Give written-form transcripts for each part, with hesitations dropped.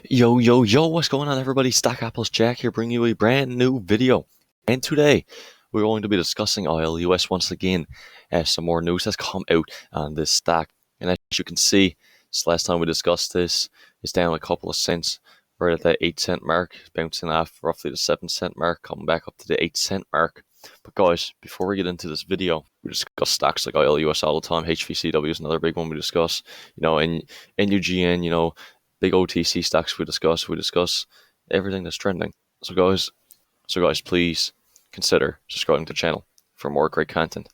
Yo, what's going on, everybody? Stack Apples Jack here, bringing you a brand new video. And today, we're going to be discussing ILUS once again, as some more news has come out on this stock. And as you can see, this last time we discussed this, it's down a couple of cents, right at that 8 cent mark, bouncing off roughly the 7 cent mark, coming back up to the 8 cent mark. But guys, before we get into this video, we discuss stocks like ILUS all the time. HVCW is another big one we discuss. And NUGN, big OTC stocks we discuss everything that's trending. So guys, please consider subscribing to the channel for more great content.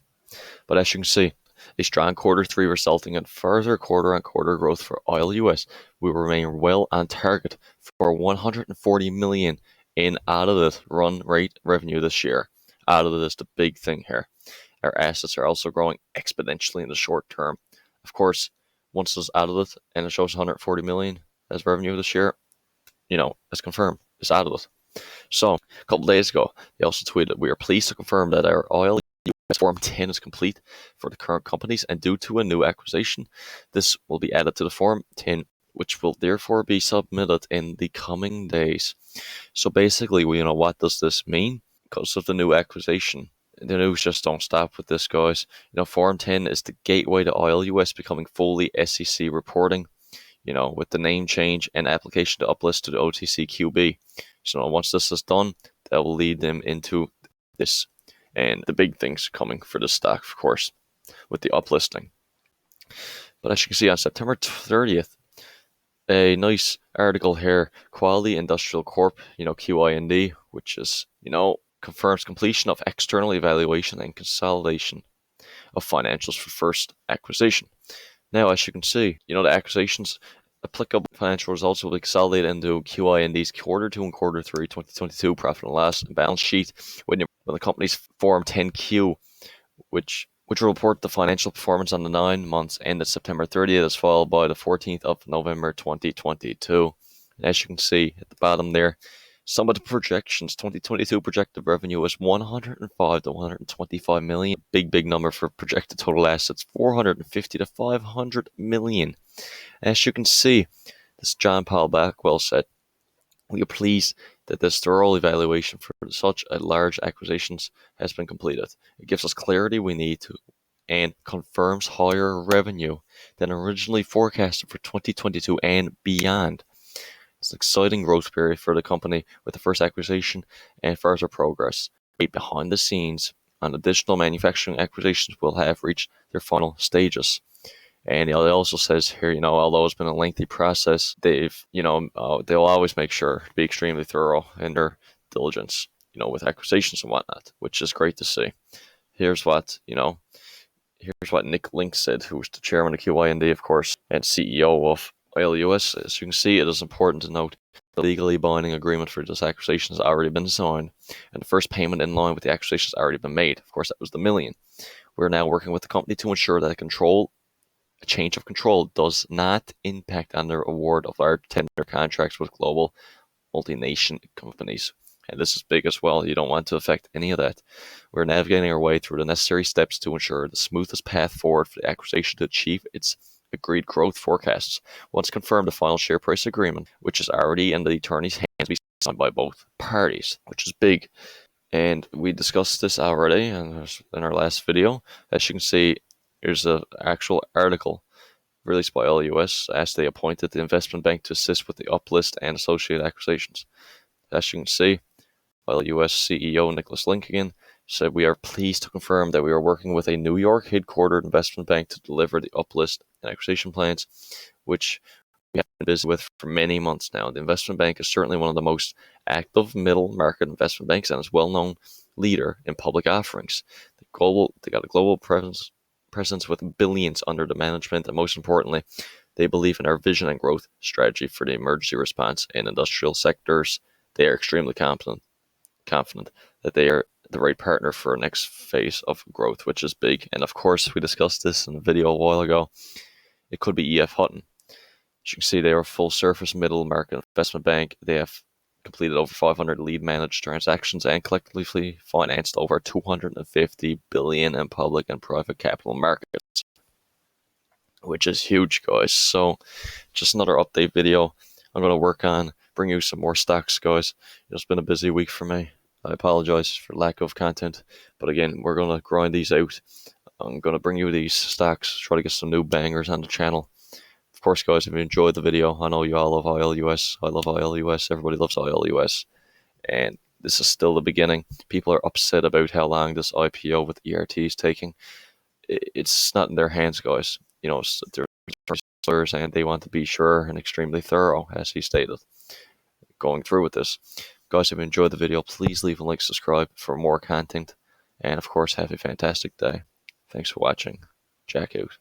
But as you can see, a strong Q3 resulting in further quarter-on-quarter growth for ILUS. We remain well on target for 140 million in audited run rate revenue this year. Audited is the big thing here. Our assets are also growing exponentially in the short term. Of course, once it's audited and it shows 140 million as revenue this year, it's confirmed. It's audited. So, a couple days ago, they also tweeted, "We are pleased to confirm that our ILUS Form 10 is complete for the current companies, and due to a new acquisition, this will be added to the Form 10, which will therefore be submitted in the coming days." So basically, what does this mean? Because of the new acquisition, the news just don't stop with this, guys. Form 10 is the gateway to ILUS becoming fully SEC reporting, with the name change and application to uplist to the OTC QB. So once this is done, that will lead them into this. And the big things coming for this stock, of course, with the uplisting. But as you can see, on September 30th, a nice article here, Quality Industrial Corp, QIND, which is, confirms completion of external evaluation and consolidation of financials for first acquisition. Now, as you can see, the acquisitions, applicable financial results will be consolidated into QIND's Q2 and Q3 2022 profit and loss and balance sheet when the company's Form 10Q, which will report the financial performance on the 9 months ended September 30th, is followed by the 14th of November 2022. And as you can see at the bottom there, some of the projections, 2022 projected revenue is 105 to 125 million. Big number for projected total assets, 450 to 500 million. As you can see, this John Paul Blackwell said, "We are pleased that this thorough evaluation for such a large acquisitions has been completed. It gives us clarity we need to and confirms higher revenue than originally forecasted for 2022 and beyond. It's an exciting growth period for the company with the first acquisition and further progress. Behind the scenes on additional manufacturing acquisitions will have reached their final stages." And it also says here, although it's been a lengthy process, they'll always make sure to be extremely thorough in their diligence, with acquisitions and whatnot, which is great to see. Here's what Nick Link said, who was the chairman of QIND, of course, and CEO of ILUS. As you can see, it is important to note the legally binding agreement for this acquisition has already been signed, and the first payment in line with the acquisition has already been made. Of course, that was the million. We're now working with the company to ensure that a change of control does not impact on their award of large tender contracts with global multinational companies. And this is big as well. You don't want to affect any of that. We're navigating our way through the necessary steps to ensure the smoothest path forward for the acquisition to achieve its agreed growth forecasts. Once confirmed, the final share price agreement, which is already in the attorney's hands, will be signed by both parties, which is big. And we discussed this already in our last video. As you can see, here's an actual article released by ILUS as they appointed the investment bank to assist with the uplist and associated acquisitions. As you can see, ILUS CEO Nicholas Link again said, "We are pleased to confirm that we are working with a New York headquartered investment bank to deliver the uplist and acquisition plans, which we have been busy with for many months now. The investment bank is certainly one of the most active middle market investment banks and is a well-known leader in public offerings. They got a global presence with billions under the management, and most importantly, they believe in our vision and growth strategy for the emergency response in industrial sectors. They are extremely confident that they are the right partner for our next phase of growth," which is big. And of course, we discussed this in a video a while ago. It could be EF Hutton. As you can see, they are a full-service middle market investment bank. They have completed over 500 lead managed transactions and collectively financed over 250 billion in public and private capital markets, which is huge, guys. So just another update video I'm going to work on bring you some more stocks, guys. It's been a busy week for me. I apologize for lack of content, but again, we're going to grind these out. I'm going to bring you these stocks, try to get some new bangers on the channel. Of course, guys, if you enjoyed the video, I know you all love ILUS. I love ILUS. Everybody loves ILUS. And this is still the beginning. People are upset about how long this IPO with ERT is taking. It's not in their hands, guys. You know, they're saying they want to be sure and extremely thorough, as he stated, going through with this. Guys, if you enjoyed the video, please leave a like, subscribe for more content. And of course, have a fantastic day. Thanks for watching. Jack out.